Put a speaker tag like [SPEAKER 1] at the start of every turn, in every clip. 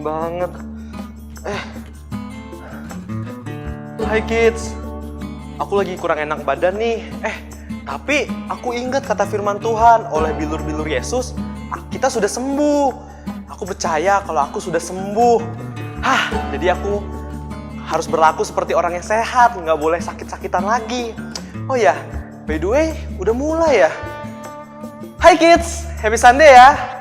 [SPEAKER 1] banget. Hai kids, aku lagi kurang enak badan nih. Tapi aku ingat kata firman Tuhan, oleh bilur-bilur Yesus, kita sudah sembuh. Aku percaya kalau aku sudah sembuh. Jadi aku harus berlaku seperti orang yang sehat, nggak boleh sakit-sakitan lagi. Oh ya, by the way, udah mulai ya. Hai kids, happy Sunday ya.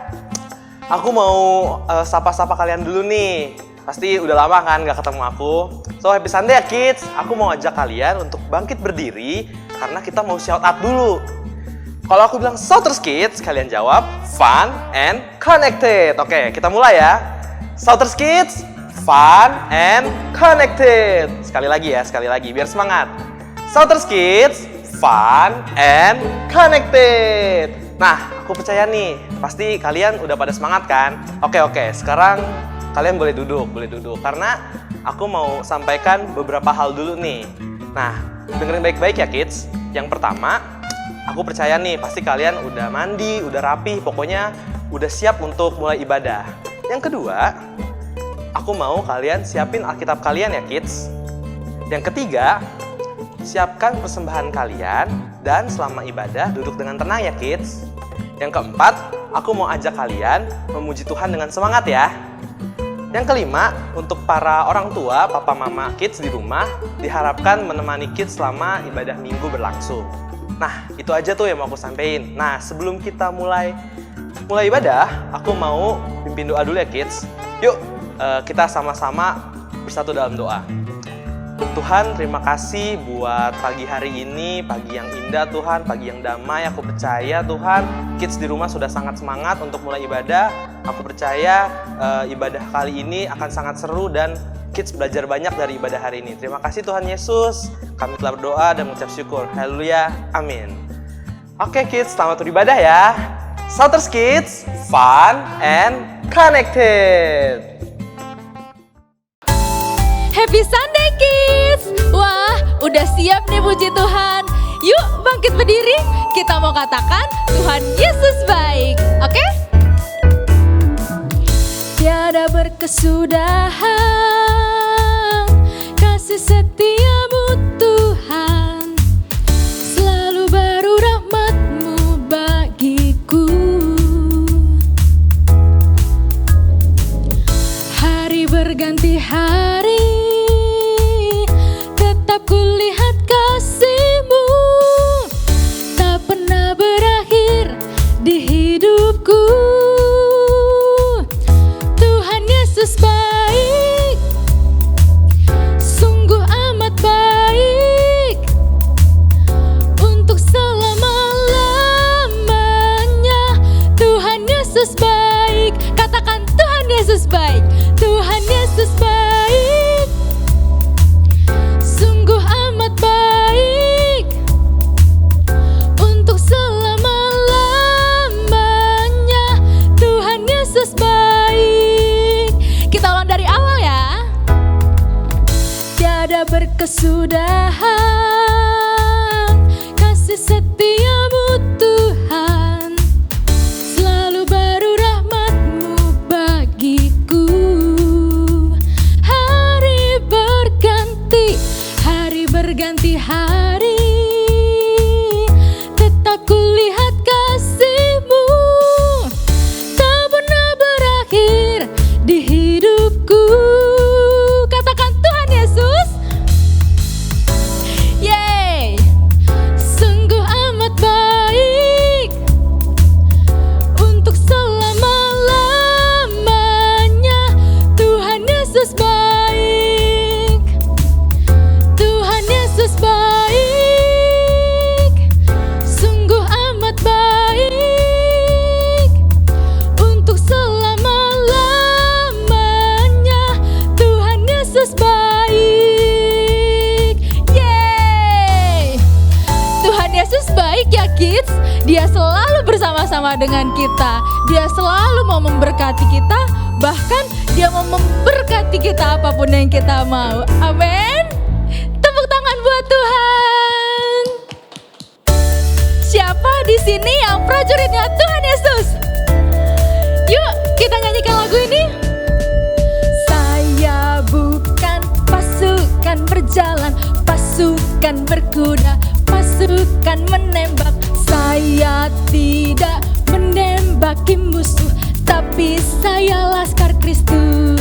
[SPEAKER 1] Aku mau sapa-sapa kalian dulu nih. Pasti udah lama kan gak ketemu aku. So happy Sunday ya kids. Aku mau ajak kalian untuk bangkit berdiri karena kita mau shout out dulu. Kalau aku bilang Shouters Kids, kalian jawab fun and connected. Oke, kita mulai ya. Shouters Kids, fun and connected. Sekali lagi biar semangat. Shouters Kids, fun and connected. Nah, aku percaya nih, pasti kalian udah pada semangat kan? Oke, sekarang kalian boleh duduk karena aku mau sampaikan beberapa hal dulu nih. Nah, dengerin baik-baik ya kids. Yang pertama, aku percaya nih pasti kalian udah mandi, udah rapi, pokoknya udah siap untuk mulai ibadah. Yang kedua, aku mau kalian siapin Alkitab kalian ya kids. Yang ketiga, siapkan persembahan kalian dan selama ibadah duduk dengan tenang ya kids. Yang keempat, aku mau ajak kalian memuji Tuhan dengan semangat ya. Yang kelima, untuk para orang tua, papa mama kids di rumah, diharapkan menemani kids selama ibadah minggu berlangsung. Nah, itu aja tuh yang mau aku sampaikan. Nah, sebelum kita mulai ibadah, aku mau pimpin doa dulu ya kids. Yuk, kita sama-sama bersatu dalam doa. Tuhan, terima kasih buat pagi hari ini, pagi yang indah Tuhan, pagi yang damai. Aku percaya Tuhan, kids di rumah sudah sangat semangat untuk mulai ibadah. Aku percaya ibadah kali ini akan sangat seru dan kids belajar banyak dari ibadah hari ini. Terima kasih Tuhan Yesus, kami telah berdoa dan mengucap syukur. Haleluya, amin. Oke kids, selamat beribadah ya. Shouters Kids, fun and connected.
[SPEAKER 2] Happy Sunday kids! Wah, udah siap nih puji Tuhan. Yuk bangkit berdiri, kita mau katakan Tuhan Yesus baik, oke? Tiada berkesudahan kasih setiamu Tuhan, selalu baru rahmat-Mu bagiku. Hari berganti hari, kulihat kasih-Mu tak pernah berakhir di hidupku. Tuhan Yesus baik, sungguh amat baik, untuk selama-lamanya. Tuhan Yesus baik, katakan Tuhan Yesus baik, Tuhan Yesus baik, sungguh amat baik, untuk selama-lamanya. Tuhan Yesus baik. Kita ulang dari awal ya. Tiada berkesudahan kasih setiamu Tuhan, selalu baru rahmat-Mu bagiku. Berganti hari, tetap kulihat kasih-Mu tak pernah berakhir di hidupku. Katakan Tuhan Yesus, yeay, sungguh amat baik, untuk selama-lamanya. Tuhan Yesus baik, Tuhan Yesus baik, sungguh amat baik, untuk selama-lamanya. Tuhan Yesus baik, yeay. Tuhan Yesus baik ya kids. Dia selalu bersama-sama dengan kita. Dia selalu mau memberkati kita. Bahkan Dia mau memberkati kita apapun yang kita mau. Amin. Tepuk tangan buat Tuhan. Siapa di sini yang prajuritnya Tuhan Yesus? Yuk kita nyanyikan lagu ini. pasukan berkuda, pasukan menembak. Saya tidak menembaki musuh, tapi saya laskar Kristus.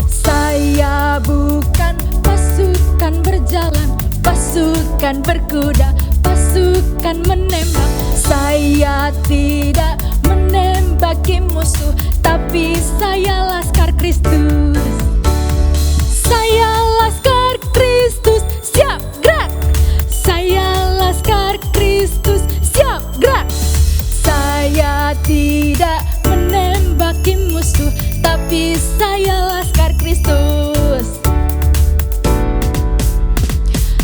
[SPEAKER 2] Saya bukan pasukan berjalan, pasukan berkuda, pasukan menembak. Saya tidak menembaki musuh, tapi saya laskar Kristus. Saya laskar Kristus, siap gerak. Saya laskar Kristus, siap gerak. Saya tidak menembaki musuh, tapi saya laskar Kristus.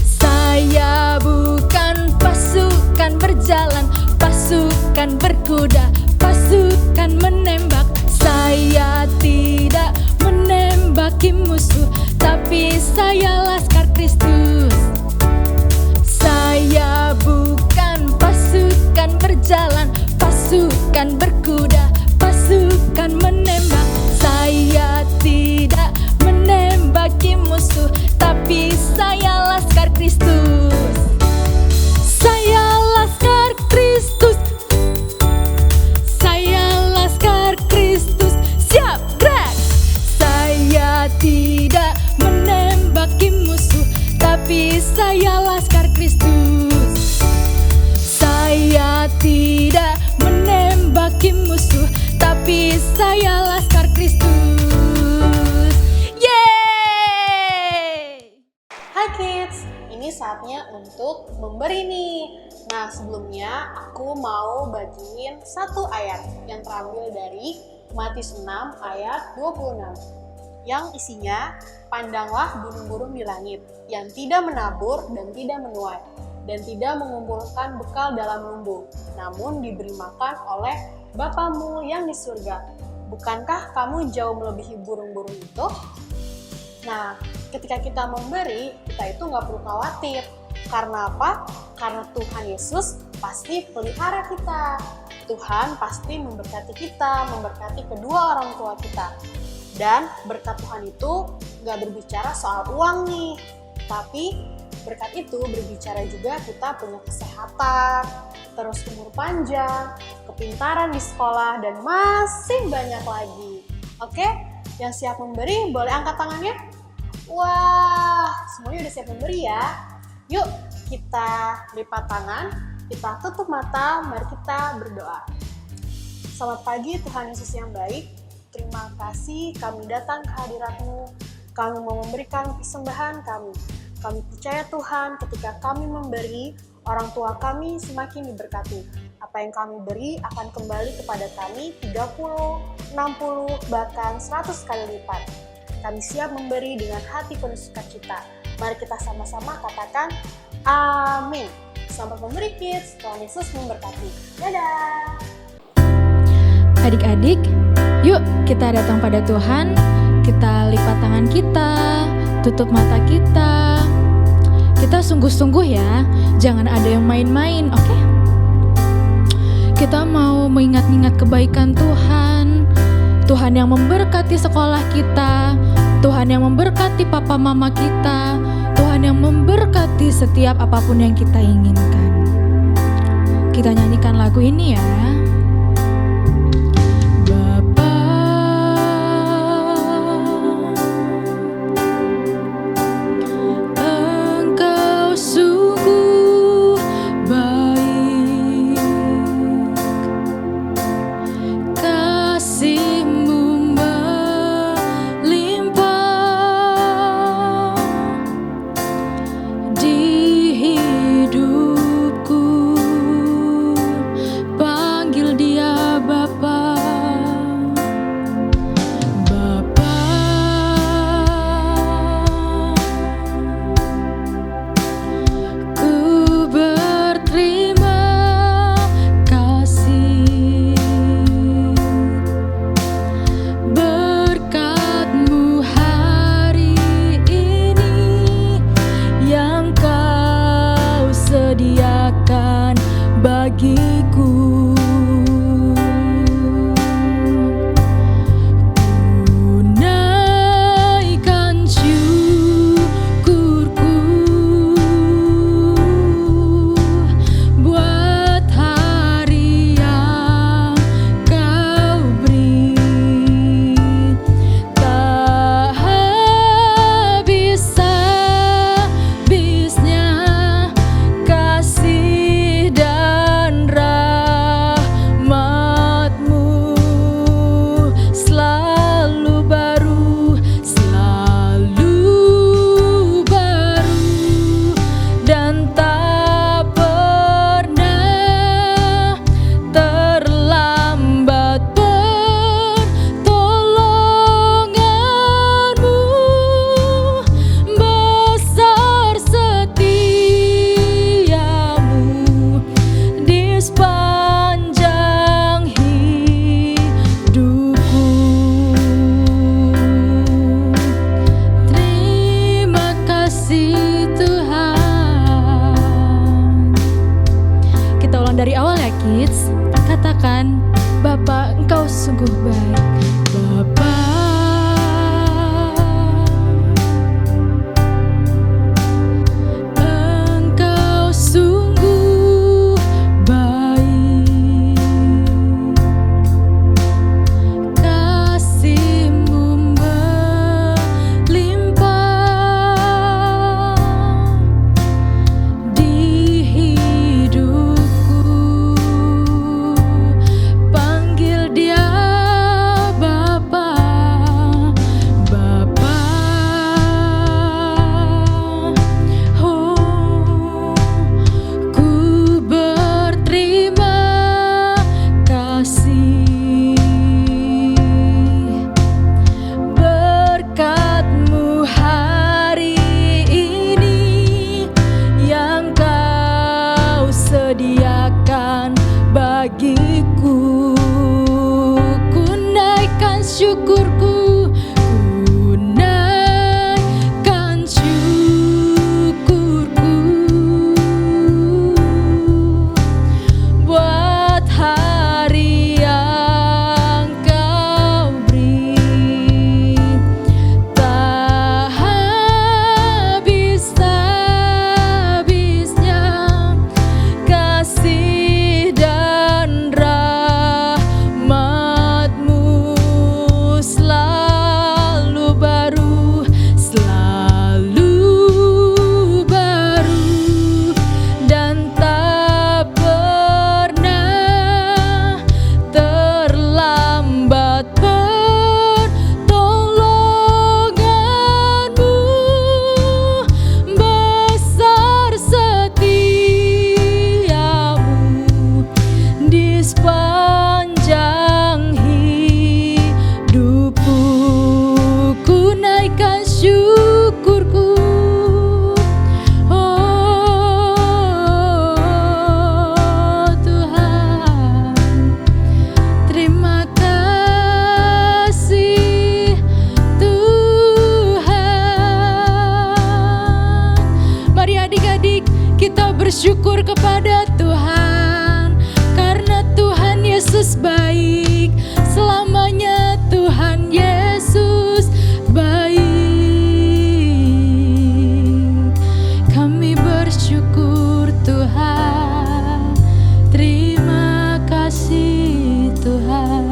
[SPEAKER 2] Saya bukan pasukan berjalan, pasukan berkuda, pasukan menembak. Saya tidak menembaki musuh, tapi saya laskar Kristus. Saya bukan pasukan berjalan, pasukan berkuda, pasukan menembak. Saya tidak menembaki musuh, tapi saya laskar Kristus. Saya laskar Kristus. Saya laskar Kristus, siap gerak. Saya tidak menembaki musuh, tapi saya laskar Kristus. Saya tidak menembaki musuh, tapi saya laskar Kristus. Yeay!
[SPEAKER 3] Hai kids, ini saatnya untuk memberi nih. Nah, sebelumnya aku mau bagiin satu ayat yang terambil dari Matius 6 ayat 26. Yang isinya, pandanglah burung-burung di langit yang tidak menabur dan tidak menuai dan tidak mengumpulkan bekal dalam lumbung, namun diberi makan oleh Bapamu yang di surga. Bukankah kamu jauh melebihi burung-burung itu? Nah, ketika kita memberi, kita itu nggak perlu khawatir. Karena apa? Karena Tuhan Yesus pasti pelihara kita. Tuhan pasti memberkati kita, memberkati kedua orang tua kita. Dan berkat Tuhan itu nggak berbicara soal uang nih, tapi berkat itu berbicara juga kita punya kesehatan, terus umur panjang, kepintaran di sekolah, dan masih banyak lagi. Oke, yang siap memberi boleh angkat tangannya? Wah, semuanya udah siap memberi ya. Yuk, kita lipat tangan, kita tutup mata, mari kita berdoa. Selamat pagi Tuhan Yesus yang baik. Terima kasih kami datang ke hadirat-Mu. Kami mau memberikan persembahan kami. Kami percaya Tuhan ketika kami memberi, orang tua kami semakin diberkati. Apa yang kami beri akan kembali kepada kami 30, 60, bahkan 100 kali lipat. Kami siap memberi dengan hati penuh sukacita. Mari kita sama-sama katakan amin. Selamat memberi kids, Tuhan Yesus memberkati. Dadah!
[SPEAKER 2] Adik-adik, yuk kita datang pada Tuhan, kita lipat tangan kita, tutup mata kita. Kita sungguh-sungguh ya, jangan ada yang main-main, oke? Kita mau mengingat-ingat kebaikan Tuhan, Tuhan yang memberkati sekolah kita, Tuhan yang memberkati papa mama kita, Tuhan yang memberkati setiap apapun yang kita inginkan. Kita nyanyikan lagu ini ya.
[SPEAKER 4] Panggil
[SPEAKER 2] kepada Tuhan, karena Tuhan Yesus baik, selamanya Tuhan Yesus baik. Kami bersyukur Tuhan, terima kasih Tuhan.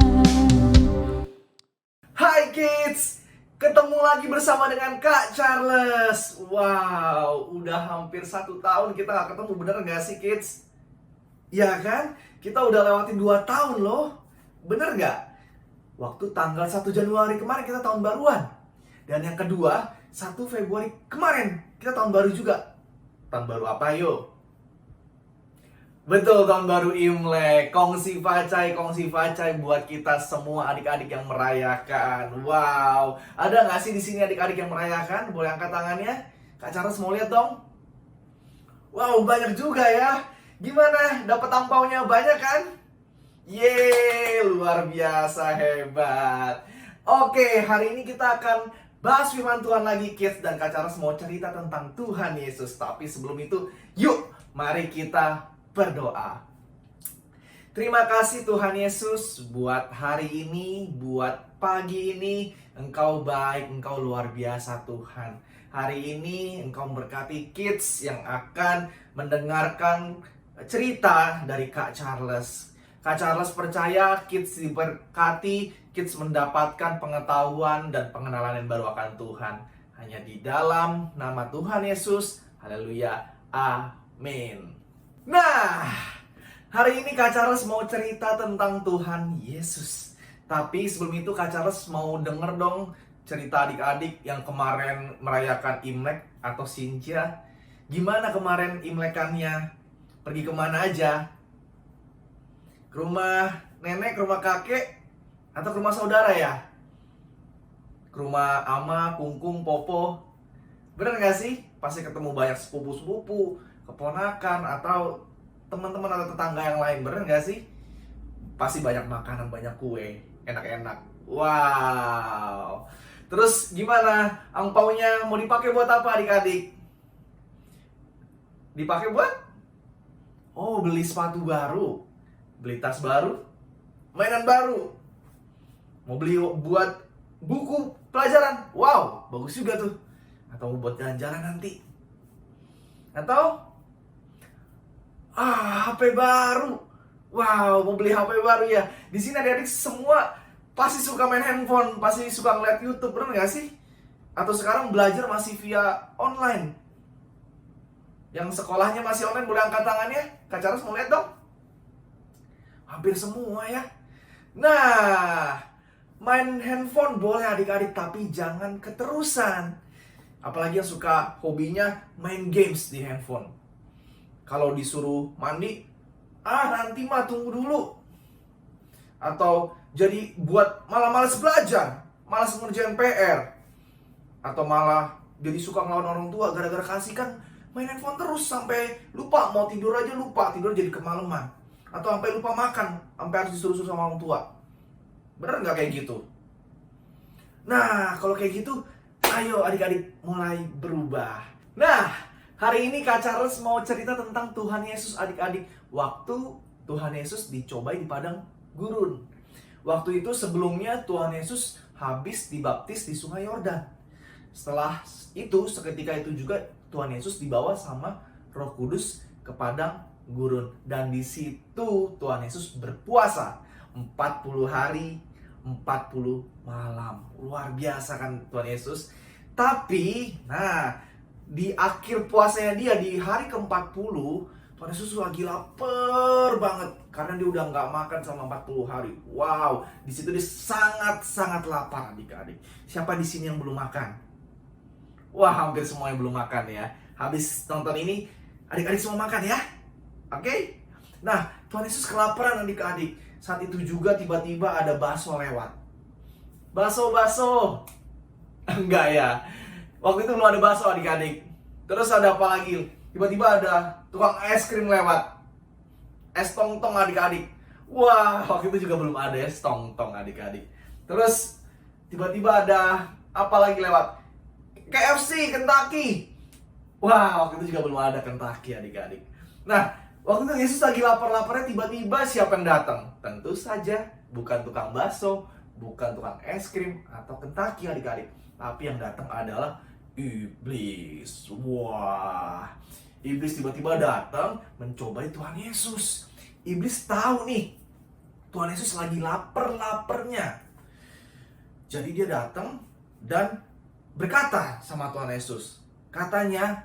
[SPEAKER 4] Hai kids, ketemu lagi bersama dengan Kak Charles. Wow, udah hampir 1 tahun kita gak ketemu, bener gak sih kids? Ya kan? Kita udah lewatin 2 tahun loh. Bener gak? Waktu tanggal 1 Januari kemarin kita tahun baruan. Dan yang kedua, 1 Februari kemarin kita tahun baru juga. Tahun baru apa yuk? Betul, tahun baru Imlek. Kongsi facai buat kita semua adik-adik yang merayakan. Wow, ada nggak sih di sini adik-adik yang merayakan? Boleh angkat tangannya? Kak Charles mau lihat dong. Wow, banyak juga ya. Gimana? Dapat angpaunya banyak kan? Yeay, luar biasa, hebat. Oke, hari ini kita akan bahas firman Tuhan lagi kids. Dan Kak Charles mau cerita tentang Tuhan Yesus. Tapi sebelum itu, yuk mari kita berdoa. Terima kasih Tuhan Yesus buat hari ini, buat pagi ini. Engkau baik, Engkau luar biasa Tuhan. Hari ini Engkau memberkati kids yang akan mendengarkan cerita dari Kak Charles. Kak Charles percaya kids diberkati, kids mendapatkan pengetahuan dan pengenalan yang baru akan Tuhan. Hanya di dalam nama Tuhan Yesus. Haleluya. Amin. Nah, hari ini Kak Charles mau cerita tentang Tuhan Yesus. Tapi sebelum itu Kak Charles mau denger dong cerita adik-adik yang kemarin merayakan Imlek atau Sinja. Gimana kemarin Imlekannya? Pergi kemana aja? Ke rumah nenek, ke rumah kakek, atau ke rumah saudara ya? Ke rumah ama, kungkung, popo. Bener gak sih? Pasti ketemu banyak sepupu-sepupu, keponakan, atau teman-teman atau tetangga yang lain. Bener gak sih? Pasti banyak makanan, banyak kue, enak-enak. Wow. Terus gimana? Angpaunya mau dipakai buat apa adik-adik? Dipakai buat? Oh, beli sepatu baru, beli tas baru, mainan baru. Mau beli buat buku pelajaran. Wow, bagus juga tuh. Atau buat jalan-jalan nanti. Atau HP baru. Wow, mau beli HP baru ya. Di sini adik-adik semua pasti suka main handphone, pasti suka ngeliat YouTube, bener gak sih? Atau sekarang belajar masih via online. Yang sekolahnya masih online, boleh angkat tangannya? Kak Charles mau lihat dong. Hampir semua ya. Nah, main handphone boleh adik-adik, tapi jangan keterusan. Apalagi yang suka hobinya main games di handphone. Kalau disuruh mandi, nanti mah tunggu dulu. Atau jadi buat malah malas belajar, malas ngerjain PR. Atau malah jadi suka ngelawan orang tua gara-gara kasihkan main handphone terus sampai lupa, mau tidur aja lupa, tidur jadi kemalaman. Atau sampai lupa makan, sampai harus disuruh-suruh sama orang tua. Bener nggak kayak gitu? Nah, kalau kayak gitu, ayo adik-adik mulai berubah. Nah, hari ini Kak Charles mau cerita tentang Tuhan Yesus adik-adik. Waktu Tuhan Yesus dicobai di padang gurun. Waktu itu sebelumnya Tuhan Yesus habis dibaptis di Sungai Yordan. Setelah itu, seketika itu juga Tuhan Yesus dibawa sama Roh Kudus ke padang gurun. Dan di situ Tuhan Yesus berpuasa 40 hari, 40 malam. Luar biasa kan Tuhan Yesus. Tapi, di akhir puasanya dia, di hari ke-40, Tuhan Yesus lagi lapar banget. Karena dia udah nggak makan selama 40 hari. Wow, di situ dia sangat-sangat lapar adik-adik. Siapa di sini yang belum makan? Wah, hampir semua yang belum makan ya. Habis nonton ini, adik-adik semua makan ya? Oke? Nah, Tuhan Yesus kelaparan adik-adik. Saat itu juga tiba-tiba ada bakso lewat. Bakso. Enggak ya. Waktu itu belum ada bakso adik-adik. Terus ada apa lagi? Tiba-tiba ada tukang es krim lewat. Es tong-tong adik-adik. Wah, waktu itu juga belum ada es tong-tong adik-adik. Terus tiba-tiba ada apa lagi lewat? KFC, Kentucky. Wah, waktu itu juga belum ada Kentucky adik-adik. Nah, Waktu itu Yesus lagi lapar-laparnya, tiba-tiba siapa yang datang? Tentu saja bukan tukang bakso, bukan tukang es krim atau Kentucky adik-adik, tapi yang datang adalah iblis. Wah, iblis tiba-tiba datang mencobai Tuhan Yesus. Iblis tahu nih, Tuhan Yesus lagi lapar-laparnya. Jadi dia datang dan berkata sama Tuhan Yesus. Katanya,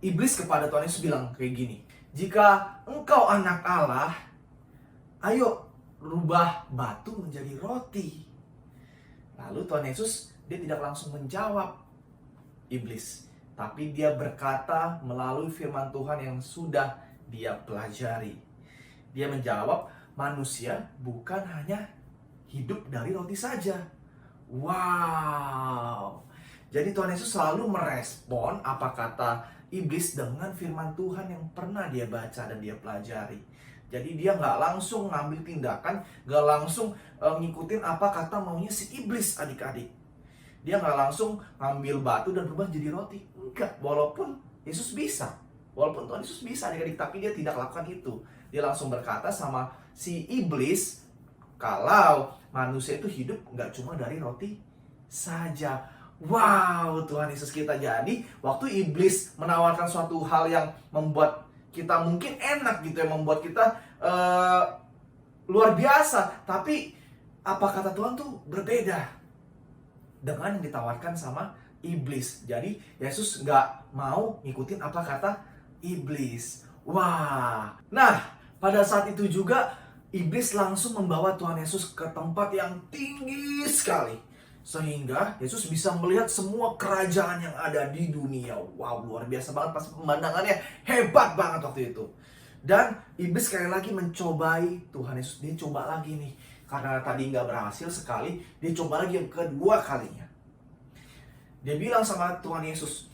[SPEAKER 4] iblis kepada Tuhan Yesus bilang kayak gini, jika engkau anak Allah, ayo rubah batu menjadi roti. Lalu Tuhan Yesus, dia tidak langsung menjawab iblis, tapi dia berkata melalui firman Tuhan yang sudah dia pelajari. Dia menjawab, manusia bukan hanya hidup dari roti saja. Wow. Jadi Tuhan Yesus selalu merespon apa kata iblis dengan firman Tuhan yang pernah dia baca dan dia pelajari. Jadi dia nggak langsung ngambil tindakan, nggak langsung ngikutin apa kata maunya si iblis adik-adik. Dia nggak langsung ngambil batu dan berubah jadi roti. Enggak, walaupun Yesus bisa. Walaupun Tuhan Yesus bisa adik-adik, tapi dia tidak lakukan itu. Dia langsung berkata sama si iblis, kalau manusia itu hidup nggak cuma dari roti saja. Wow, Tuhan Yesus kita. Jadi, waktu iblis menawarkan suatu hal yang membuat kita mungkin enak gitu ya, membuat kita luar biasa, tapi apa kata Tuhan tuh berbeda dengan yang ditawarkan sama iblis. Jadi, Yesus nggak mau ngikutin apa kata iblis. Wah, nah pada saat itu juga iblis langsung membawa Tuhan Yesus ke tempat yang tinggi sekali, sehingga Yesus bisa melihat semua kerajaan yang ada di dunia. Wow, luar biasa banget, pas pemandangannya hebat banget waktu itu. Dan iblis sekali lagi mencobai Tuhan Yesus. Dia coba lagi nih, karena tadi nggak berhasil sekali, dia coba lagi yang kedua kalinya. Dia bilang sama Tuhan Yesus,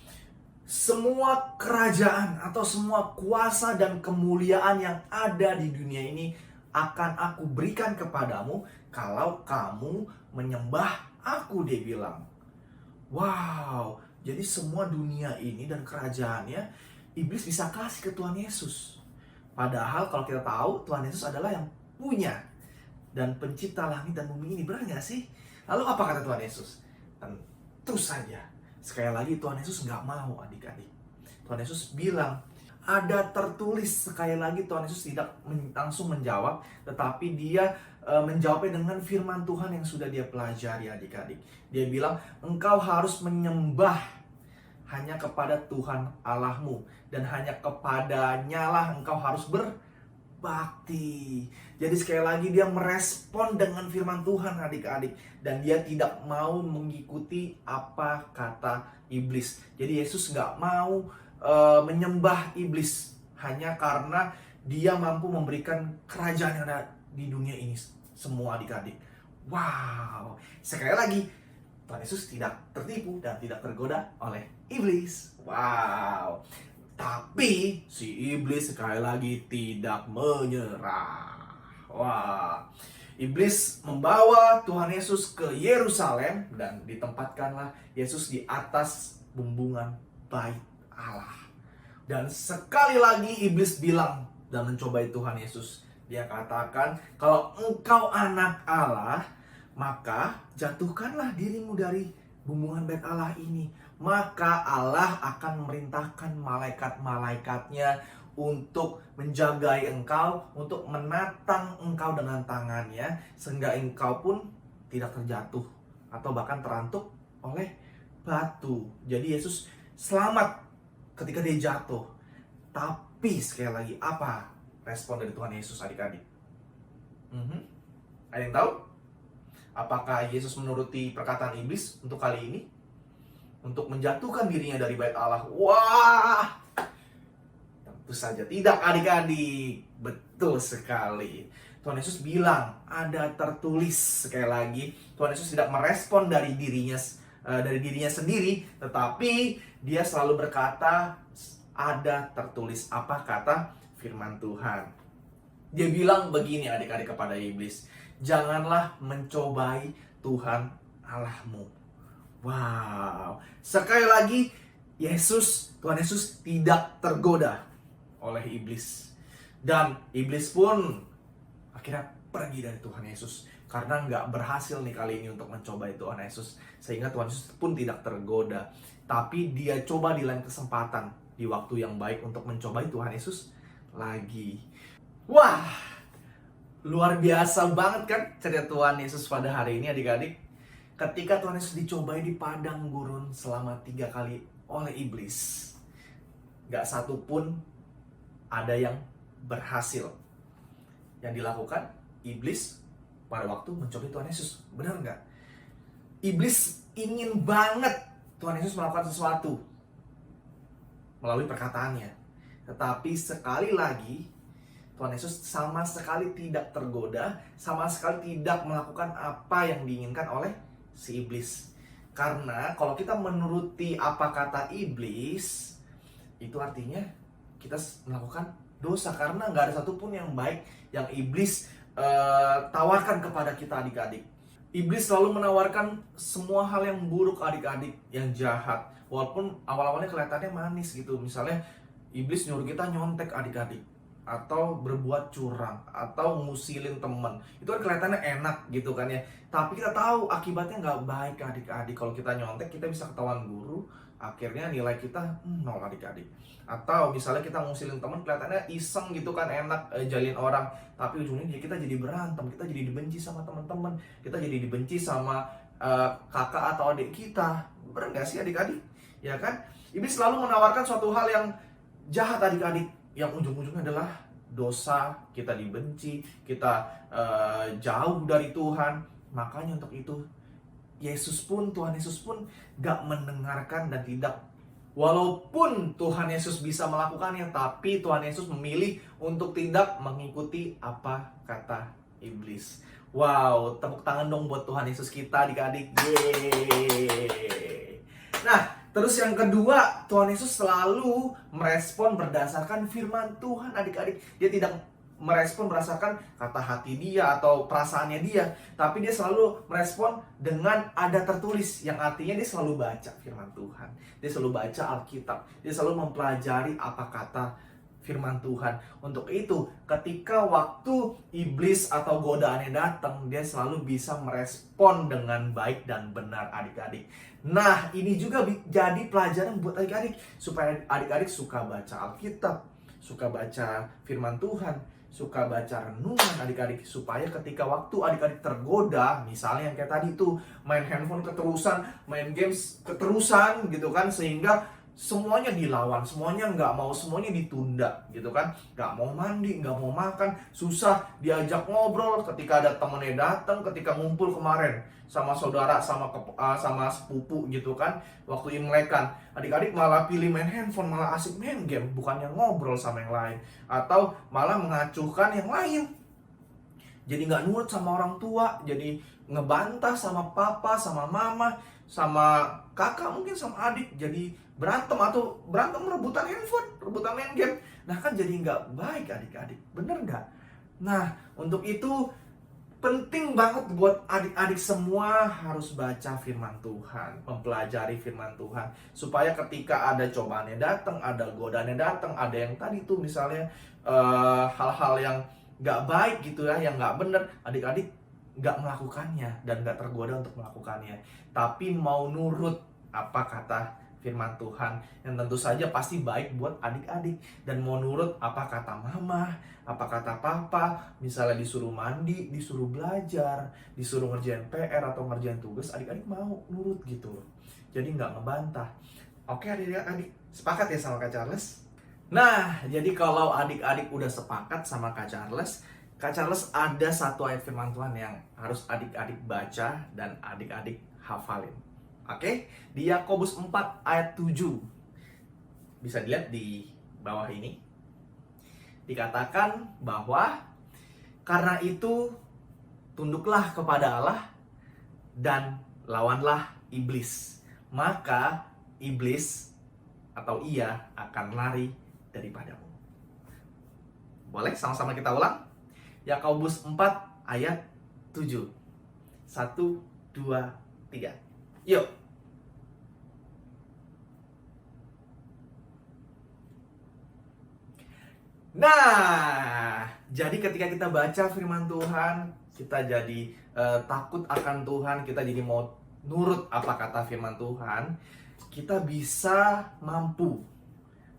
[SPEAKER 4] semua kerajaan atau semua kuasa dan kemuliaan yang ada di dunia ini akan aku berikan kepadamu kalau kamu menyembah aku, dia bilang. Wow, jadi semua dunia ini dan kerajaannya iblis bisa kasih ke Tuhan Yesus. Padahal kalau kita tahu Tuhan Yesus adalah yang punya dan pencipta langit dan bumi ini, benar nggak sih? Lalu apa kata Tuhan Yesus? Tentu saja, sekali lagi Tuhan Yesus nggak mau adik-adik. Tuhan Yesus bilang, ada tertulis. Sekali lagi Tuhan Yesus tidak langsung menjawab, tetapi dia menjawabnya dengan firman Tuhan yang sudah dia pelajari adik-adik. Dia bilang, engkau harus menyembah hanya kepada Tuhan Allahmu, dan hanya kepadanya lah engkau harus berbakti. Jadi sekali lagi dia merespon dengan firman Tuhan adik-adik, dan dia tidak mau mengikuti apa kata iblis. Jadi Yesus nggak mau menyembah iblis hanya karena dia mampu memberikan kerajaan yang ada di dunia ini semua adik-adik. Wow, sekali lagi Tuhan Yesus tidak tertipu dan tidak tergoda oleh iblis. Wow, tapi si iblis sekali lagi tidak menyerah. Wah, iblis membawa Tuhan Yesus ke Yerusalem dan ditempatkanlah Yesus di atas bumbungan bait Allah. Dan sekali lagi iblis bilang dan mencobai Tuhan Yesus. Dia katakan, kalau engkau anak Allah, maka jatuhkanlah dirimu dari bumbungan bait Allah ini. Maka Allah akan memerintahkan malaikat-malaikatnya untuk menjagai engkau, untuk menatang engkau dengan tangannya, sehingga engkau pun tidak terjatuh atau bahkan terantuk oleh batu. Jadi Yesus selamat ketika dia jatuh. Tapi sekali lagi, apa respon dari Tuhan Yesus adik-adik? Ada yang tahu? Apakah Yesus menuruti perkataan iblis untuk kali ini? Untuk menjatuhkan dirinya dari bait Allah? Wah, tentu saja tidak adik-adik. Betul sekali. Tuhan Yesus bilang, ada tertulis. Sekali lagi, Tuhan Yesus tidak merespon dari dirinya sendiri, tetapi dia selalu berkata, ada tertulis. Apa kata firman Tuhan? Dia bilang begini adik-adik kepada iblis, janganlah mencobai Tuhan Allahmu. Wow, sekali lagi Tuhan Yesus tidak tergoda oleh iblis. Dan iblis pun akhirnya pergi dari Tuhan Yesus karena nggak berhasil nih kali ini untuk mencobai Tuhan Yesus, sehingga Tuhan Yesus pun tidak tergoda. Tapi dia coba di lain kesempatan, di waktu yang baik untuk mencobai Tuhan Yesus lagi. Wah, luar biasa banget kan cerita Tuhan Yesus pada hari ini adik-adik. Ketika Tuhan Yesus dicobai di padang gurun selama 3 kali oleh iblis, gak satu pun ada yang berhasil. Yang dilakukan iblis pada waktu mencobai Tuhan Yesus, benar nggak? Iblis ingin banget Tuhan Yesus melakukan sesuatu melalui perkataannya. Tetapi sekali lagi Tuhan Yesus sama sekali tidak tergoda, sama sekali tidak melakukan apa yang diinginkan oleh si iblis. Karena kalau kita menuruti apa kata iblis, itu artinya kita melakukan dosa. Karena nggak ada satupun yang baik yang iblis tawarkan kepada kita adik-adik. Iblis selalu menawarkan semua hal yang buruk adik-adik, yang jahat. Walaupun awal-awalnya kelihatannya manis gitu. Misalnya iblis nyuruh kita nyontek adik-adik, atau berbuat curang, atau ngusilin temen. Itu kan kelihatannya enak gitu kan ya. Tapi kita tahu akibatnya nggak baik adik-adik. Kalau kita nyontek, kita bisa ketahuan guru, akhirnya nilai kita 0 adik-adik. Atau misalnya kita ngusilin temen, kelihatannya iseng gitu kan, enak jalin orang, tapi ujungnya kita jadi berantem, kita jadi dibenci sama teman-teman, kita jadi dibenci sama kakak atau adik kita. Bener nggak sih adik-adik? Ya kan? Iblis selalu menawarkan suatu hal yang jahat adik-adik, yang ujung-ujungnya adalah dosa, kita dibenci, kita jauh dari Tuhan. Makanya untuk itu Tuhan Yesus pun gak mendengarkan dan tidak. Walaupun Tuhan Yesus bisa melakukannya, tapi Tuhan Yesus memilih untuk tidak mengikuti apa kata iblis. Wow, tepuk tangan dong buat Tuhan Yesus kita adik-adik. Yeay. Nah, terus yang kedua, Tuhan Yesus selalu merespon berdasarkan firman Tuhan adik-adik. Dia tidak merespon berdasarkan kata hati dia atau perasaannya dia, tapi dia selalu merespon dengan ada tertulis, yang artinya dia selalu baca firman Tuhan, dia selalu baca Alkitab, dia selalu mempelajari apa kata firman Tuhan. Untuk itu ketika waktu iblis atau godaannya datang, dia selalu bisa merespon dengan baik dan benar adik-adik. Nah, ini juga jadi pelajaran buat adik-adik, supaya adik-adik suka baca Alkitab, suka baca firman Tuhan, suka baca renungan adik-adik, supaya ketika waktu adik-adik tergoda, misalnya yang kayak tadi tuh, main handphone keterusan, main games keterusan gitu kan, sehingga semuanya dilawan, semuanya nggak mau, semuanya ditunda gitu kan, nggak mau mandi, nggak mau makan, susah diajak ngobrol ketika ada temennya datang, ketika ngumpul kemarin sama saudara, sama sepupu gitu kan, waktu Imlekan, adik-adik malah pilih main handphone, malah asik main game, bukannya ngobrol sama yang lain, atau malah mengacuhkan yang lain. Jadi nggak nurut sama orang tua, jadi ngebantah sama papa, sama mama, sama kakak, mungkin sama adik, jadi berantem atau berantem rebutan handphone, rebutan main game. Nah kan jadi nggak baik adik-adik, bener nggak? Nah untuk itu penting banget buat adik-adik semua harus baca firman Tuhan, mempelajari firman Tuhan, supaya ketika ada cobaannya datang, ada godaannya datang, ada yang tadi tuh misalnya hal-hal yang nggak baik gitu ya, yang nggak bener, adik-adik nggak melakukannya dan nggak tergoda untuk melakukannya, tapi mau nurut apa kata firman Tuhan, yang tentu saja pasti baik buat adik-adik, dan mau nurut apa kata mama, apa kata papa, misalnya disuruh mandi, disuruh belajar, disuruh ngerjain PR atau ngerjain tugas, adik-adik mau nurut gitu loh, jadi nggak ngebantah. Oke adik-adik, sepakat ya sama Kak Charles? Nah, jadi kalau adik-adik udah sepakat sama Kak Charles ada satu ayat firman Tuhan yang harus adik-adik baca dan adik-adik hafalin. Oke, di Yakobus 4 ayat 7. Bisa dilihat di bawah ini. Dikatakan bahwa karena itu tunduklah kepada Allah dan lawanlah iblis. Maka iblis atau ia akan lari daripadamu. Boleh sama-sama kita ulang? Yakobus 4 ayat 7. 1, 2, 3. Yuk. Nah, jadi ketika kita baca firman Tuhan, kita jadi takut akan Tuhan, kita jadi mau nurut apa kata firman Tuhan, kita bisa mampu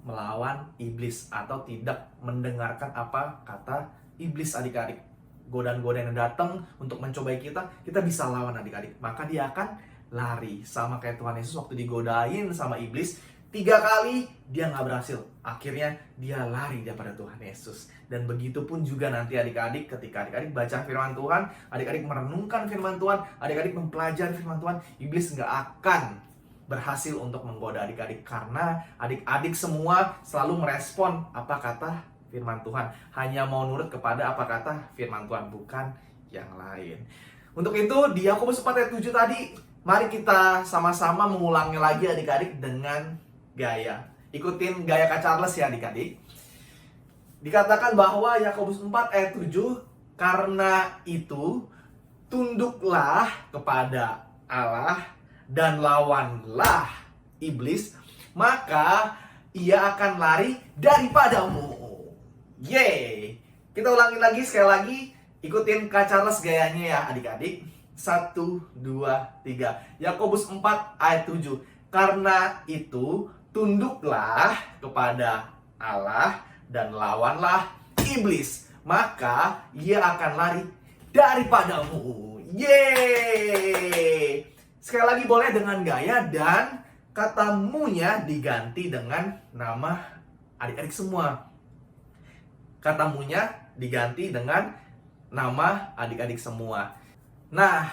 [SPEAKER 4] melawan iblis atau tidak mendengarkan apa kata iblis adik-adik. Godaan-godaan yang datang untuk mencobai kita bisa lawan adik-adik. Maka dia akan lari. Sama kayak Tuhan Yesus waktu digodain sama iblis, 3 kali dia nggak berhasil. Akhirnya dia lari daripada Tuhan Yesus. Dan begitu pun juga nanti adik-adik, ketika adik-adik baca firman Tuhan, adik-adik merenungkan firman Tuhan, adik-adik mempelajari firman Tuhan, iblis nggak akan berhasil untuk menggoda adik-adik. Karena adik-adik semua selalu merespon apa kata firman Tuhan. Hanya mau nurut kepada apa kata firman Tuhan, bukan yang lain. Untuk itu di Yakobus 4 ayat 7 tadi, mari kita sama-sama mengulangi lagi adik-adik dengan gaya. Ikutin gaya Kak Charles ya adik-adik. Dikatakan bahwa Yakobus 4 ayat 7, karena itu tunduklah kepada Allah dan lawanlah iblis, maka ia akan lari daripadamu. Yeay. Kita ulangi lagi sekali lagi. Ikutin Kak Charles gayanya ya adik-adik. 1, 2, 3. Yakobus 4 ayat 7. Karena itu tunduklah kepada Allah dan lawanlah iblis, maka ia akan lari daripadamu. Yeay. Sekali lagi boleh dengan gaya dan kata mu-nya diganti dengan nama adik-adik semua. Kata mu-nya diganti dengan nama adik-adik semua. Nah,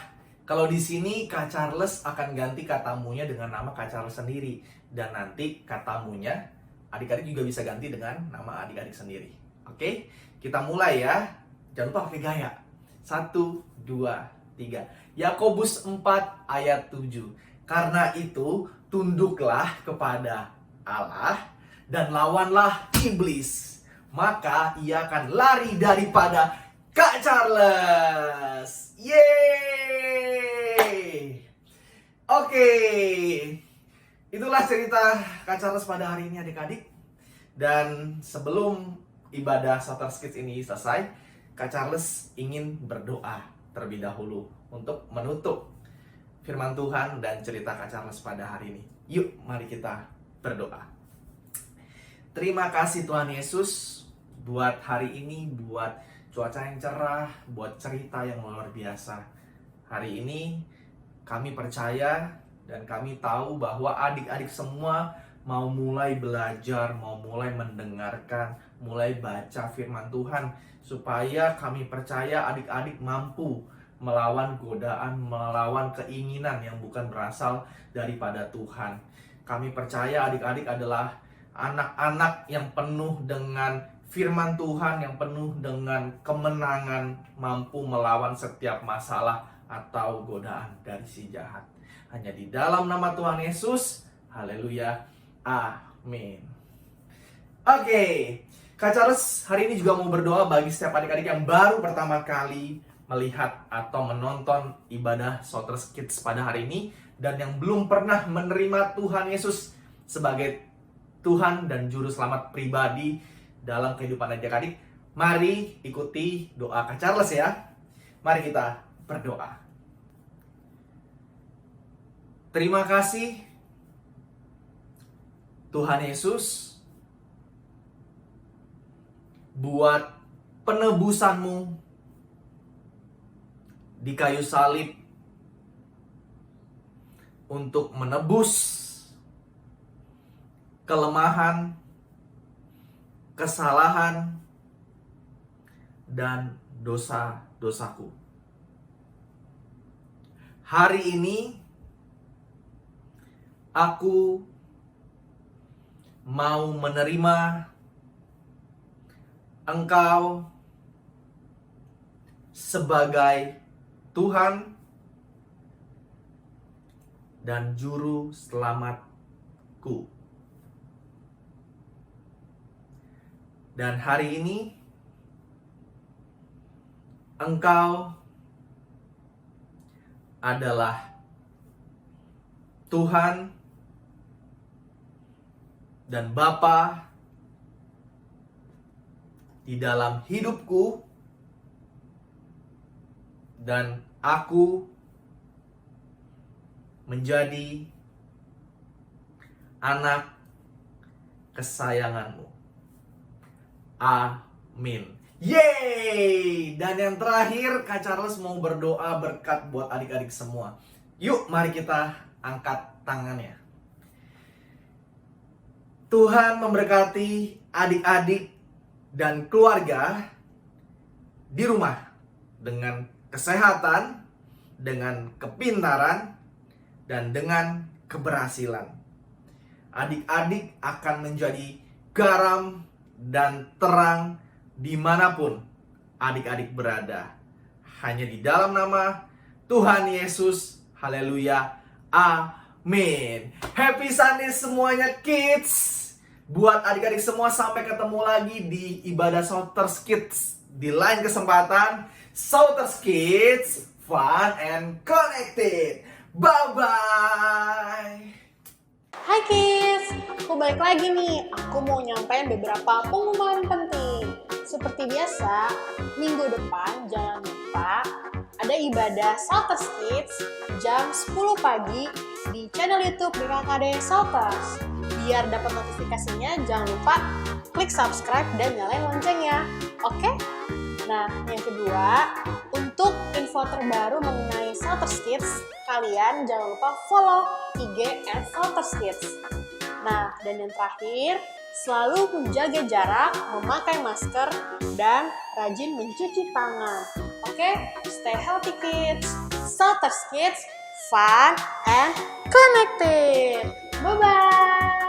[SPEAKER 4] kalau di sini Kak Charles akan ganti kata mu-nya dengan nama Kak Charles sendiri. Dan nanti kata mu-nya adik-adik juga bisa ganti dengan nama adik-adik sendiri. Oke? Kita mulai ya. Jangan lupa pakai gaya. 1, 2, 3. Yakobus 4 ayat 7. Karena itu tunduklah kepada Allah dan lawanlah iblis, maka ia akan lari daripada Kak Charles. Yeay. Oke. Itulah cerita Kak Charles pada hari ini adik-adik. Dan sebelum ibadah Soter Kids ini selesai, Kak Charles ingin berdoa terlebih dahulu untuk menutup firman Tuhan dan cerita Kak Charles pada hari ini. Yuk, mari kita berdoa. Terima kasih Tuhan Yesus buat hari ini, buat cuaca yang cerah, buat cerita yang luar biasa. Hari ini kami percaya dan kami tahu bahwa adik-adik semua mau mulai belajar, mau mulai mendengarkan, mulai baca firman Tuhan, supaya kami percaya adik-adik mampu melawan godaan, melawan keinginan yang bukan berasal daripada Tuhan. Kami percaya adik-adik adalah anak-anak yang penuh dengan firman Tuhan, yang penuh dengan kemenangan, mampu melawan setiap masalah atau godaan dari si jahat. Hanya di dalam nama Tuhan Yesus, haleluya, amin. Oke, Kak Charles hari ini juga mau berdoa bagi setiap adik-adik yang baru pertama kali melihat atau menonton ibadah Soter Kids pada hari ini, dan yang belum pernah menerima Tuhan Yesus sebagai Tuhan dan Juru Selamat pribadi dalam kehidupan adik-adik. Mari ikuti doa Kak Charles ya. Mari kita berdoa. Terima kasih Tuhan Yesus buat penebusan-Mu di kayu salib untuk menebus kelemahan, kesalahan, dan dosa-dosaku. Hari ini aku mau menerima Engkau sebagai Tuhan dan Juru Selamatku. Dan hari ini Engkau adalah Tuhan dan Bapa di dalam hidupku, dan aku menjadi anak kesayanganmu. Amin. Yeay! Dan yang terakhir, Kak Charles mau berdoa berkat buat adik-adik semua. Yuk, mari kita angkat tangannya. Tuhan memberkati adik-adik dan keluarga di rumah dengan kesehatan, dengan kepintaran, dan dengan keberhasilan. Adik-adik akan menjadi garam dan terang dimanapun adik-adik berada. Hanya di dalam nama Tuhan Yesus. Haleluya. Amin. Happy Sunday semuanya kids. Buat adik-adik semua, sampai ketemu lagi di ibadah Shouters Kids di lain kesempatan. Shouters Kids, fun and connected. Bye-bye.
[SPEAKER 3] Hai kids, aku balik lagi nih. Aku mau nyampein beberapa pengumuman penting. Seperti biasa, minggu depan jangan lupa ada ibadah Shouters Kids jam 10 pagi di channel YouTube BKKD Shouters. Biar dapat notifikasinya, jangan lupa klik subscribe dan nyalain loncengnya. Oke? Nah, yang kedua, untuk info terbaru mengenai Shouters Kids, kalian jangan lupa follow IG @ShoutersKids. Nah, dan yang terakhir, selalu menjaga jarak, memakai masker, dan rajin mencuci tangan. Oke? Stay healthy kids. Shouters Kids, fun and connected. Bye-bye.